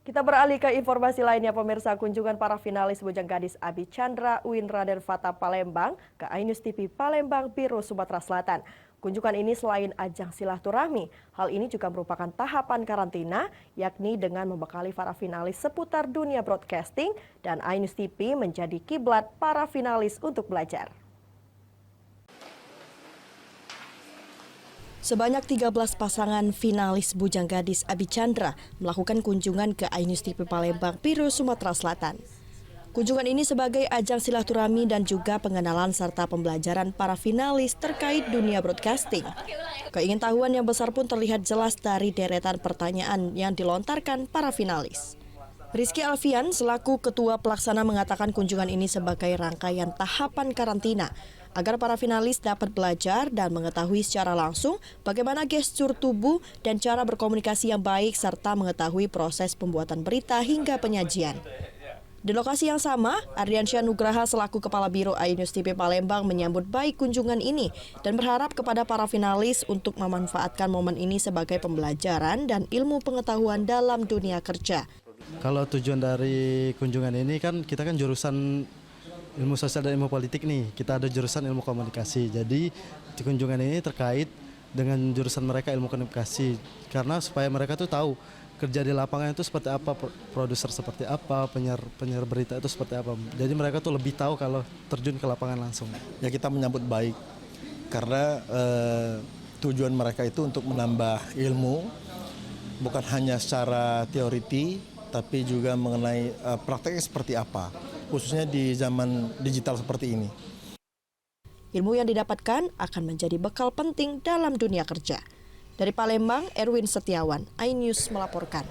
Kita beralih ke informasi lainnya, pemirsa. Kunjungan para finalis Bujang Gadis Abi Chandra, Uin Raden Fata Palembang ke iNews TV Palembang, Biro Sumatera Selatan. Kunjungan ini selain ajang silaturahmi, hal ini juga merupakan tahapan karantina, yakni dengan membekali para finalis seputar dunia broadcasting dan iNews TV menjadi kiblat para finalis untuk belajar. Sebanyak 13 pasangan finalis Bujang Gadis Abi Chandra melakukan kunjungan ke iNews TV Palembang, Biro Sumatera Selatan. Kunjungan ini sebagai ajang silaturahmi dan juga pengenalan serta pembelajaran para finalis terkait dunia broadcasting. Keingintahuan yang besar pun terlihat jelas dari deretan pertanyaan yang dilontarkan para finalis. Rizky Alfian selaku Ketua Pelaksana mengatakan kunjungan ini sebagai rangkaian tahapan karantina agar para finalis dapat belajar dan mengetahui secara langsung bagaimana gestur tubuh dan cara berkomunikasi yang baik serta mengetahui proses pembuatan berita hingga penyajian. Di lokasi yang sama, Ardiansyah Nugraha selaku Kepala Biro iNews TV Palembang menyambut baik kunjungan ini dan berharap kepada para finalis untuk memanfaatkan momen ini sebagai pembelajaran dan ilmu pengetahuan dalam dunia kerja. Kalau tujuan dari kunjungan ini kan kita kan jurusan ilmu sosial dan ilmu politik nih, kita ada jurusan ilmu komunikasi. Jadi di kunjungan ini terkait dengan jurusan mereka ilmu komunikasi, karena supaya mereka tuh tahu kerja di lapangan itu seperti apa, produser seperti apa, penyiar berita itu seperti apa. Jadi mereka tuh lebih tahu kalau terjun ke lapangan langsung. Ya kita menyambut baik karena tujuan mereka itu untuk menambah ilmu, bukan hanya secara teoriti, tapi juga mengenai prakteknya seperti apa, khususnya di zaman digital seperti ini. Ilmu yang didapatkan akan menjadi bekal penting dalam dunia kerja. Dari Palembang, Erwin Setiawan, iNews melaporkan.